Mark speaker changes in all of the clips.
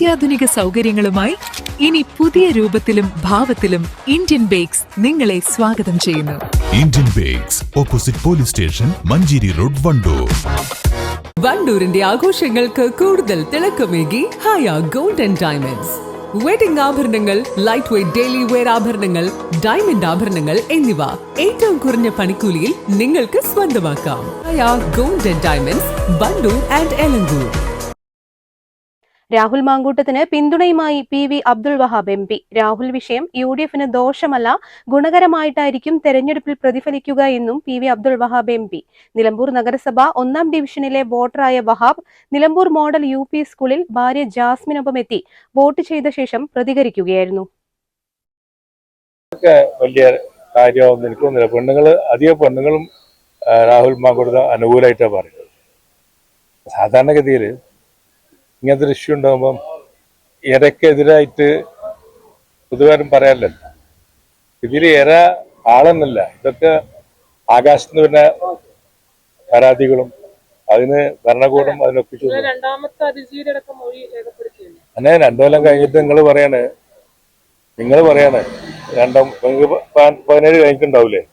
Speaker 1: അത്യാധുനിക സൗകര്യങ്ങളുമായി ഇനി പുതിയ രൂപത്തിലും ഭാവത്തിലും ഇന്ത്യൻ ബേക്സ് നിങ്ങളെ സ്വാഗതം ചെയ്യുന്നു.
Speaker 2: Indian Bakes, opposite police station, Manjeri road, Wandoor.
Speaker 3: വണ്ടൂരിന്റെ ആഘോഷങ്ങൾക്ക് കൂടുതൽ തിളക്കമേകി Haya gold and diamonds. Wedding ആഭരണങ്ങൾ, ലൈറ്റ് വെയ്റ്റ് ഡെയിലി വെയർ ആഭരണങ്ങൾ, ഡയമണ്ട് ആഭരണങ്ങൾ എന്നിവ ഏറ്റവും കുറഞ്ഞ പണിക്കൂലിയിൽ നിങ്ങൾക്ക് സ്വന്തമാക്കാം. Haya gold and diamonds, Wandoor and Elankur.
Speaker 4: Rahul മാങ്കൂട്ടത്തിന് പിന്തുണയുമായി പി.വി. അബ്ദുൾ വഹാബ് എം.പി. രാഹുൽ വിഷയം യു.ഡി.എഫിന് ദോഷമല്ല, ഗുണകരമായിട്ടായിരിക്കും തെരഞ്ഞെടുപ്പിൽ പ്രതിഫലിക്കുക എന്നും പി.വി. അബ്ദുൾ വഹാബ് എം.പി. നിലമ്പൂർ നഗരസഭ 1-ാം ഡിവിഷനിലെ വോട്ടറായ വഹാബ് നിലമ്പൂർ മോഡൽ യു.പി. സ്കൂളിൽ ഭാര്യ ജാസ്മിനൊപ്പം എത്തി വോട്ട് ചെയ്ത ശേഷം പ്രതികരിക്കുകയായിരുന്നു.
Speaker 5: വലിയ കാര്യമാണെന്ന് എനിക്ക് തോന്നുന്നില്ല. അധികം പെണ്ണുങ്ങളും രാഹുൽ മാങ്കൂട്ടത്തിന് അനുകൂലമായിട്ടാണ് പറയുന്നത്. സാധാരണഗതിയിൽ ഇങ്ങനത്തെ ഒരു ഇഷ്യൂ ഉണ്ടാകുമ്പം ഇരക്കെതിരായിട്ട് പൊതുവാരും പറയാനല്ലോ. ഇതിൽ ഇര ആളെന്നല്ല, ഇതൊക്കെ ആകാശത്ത് നിന്ന് പിന്നെ പരാതികളും അതിന് ഭരണകൂടം അതിനൊപ്പിച്ചു. അങ്ങനെ 2 കൊല്ലം കഴിഞ്ഞിട്ട് നിങ്ങൾ പറയാണ് 17 കഴിഞ്ഞിട്ടുണ്ടാവൂലേ?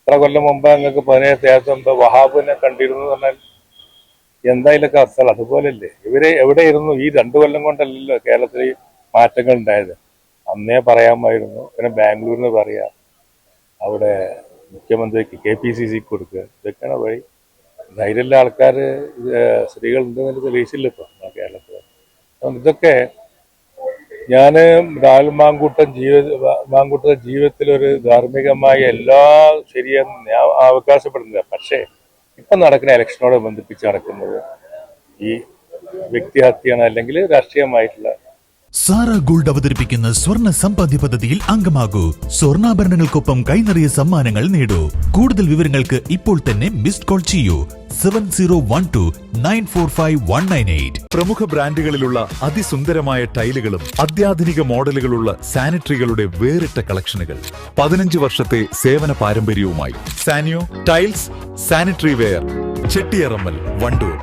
Speaker 5: ഇത്ര കൊല്ലം മുമ്പ് നിങ്ങൾക്ക് 17 മുമ്പ് വഹാബിനെ കണ്ടിരുന്നു എന്ന് പറഞ്ഞാൽ എന്തായാലൊക്കെ അവസ്ഥ അതുപോലല്ലേ? ഇവര് എവിടെയിരുന്നു? ഈ 2 കൊല്ലം കൊണ്ടല്ലല്ലോ കേരളത്തിൽ മാറ്റങ്ങൾ ഉണ്ടായത്. അന്നേ പറയാമായിരുന്നു. പിന്നെ ബാംഗ്ലൂരിൽ നിന്ന് പറയാം, അവിടെ മുഖ്യമന്ത്രിക്ക് KPCC കൊടുക്കുക, ഇതൊക്കെയാണ് വഴി. ധൈര്യമുള്ള ആൾക്കാർ സ്ത്രീകൾ ഉണ്ടെന്നതിന് തെളിയിച്ചില്ല ഇപ്പൊ കേരളത്തിൽ. ഇതൊക്കെ ഞാൻ രാഹുൽ മാങ്കൂട്ട ജീവിതത്തിലൊരു ധാർമ്മികമായ എല്ലാ ശരിയെന്ന് ഞാൻ അവകാശപ്പെടുന്നില്ല. പക്ഷേ ഇപ്പം നടക്കുന്ന ഇലക്ഷനോട് ബന്ധിപ്പിച്ച് നടക്കുന്നത് ഈ വ്യക്തിഹത്യയാണ്, അല്ലെങ്കിൽ രാഷ്ട്രീയമായിട്ടുള്ള.
Speaker 2: സാറ ഗോൾഡ് അവതരിപ്പിക്കുന്ന സ്വർണ്ണ സമ്പാദ്യ പദ്ധതിയിൽ അംഗമാകൂ. സ്വർണ്ണാഭരണങ്ങൾക്കൊപ്പം കൈനിറിയ സമ്മാനങ്ങൾ നേടൂ. കൂടുതൽ വിവരങ്ങൾക്ക് ഇപ്പോൾ തന്നെ മിസ്ഡ് കോൾ ചെയ്യൂ 7012945198.
Speaker 6: പ്രമുഖ ബ്രാൻഡുകളിലുള്ള അതിസുന്ദരമായ ടൈലുകളും അത്യാധുനിക മോഡലുകളുള്ള സാനിറ്ററികളുടെ വേറിട്ട കളക്ഷനുകൾ 15 വർഷത്തെ സേവന പാരമ്പര്യവുമായി Saniyo tiles, sanitary ware, Chettiyarammal, Wandoor.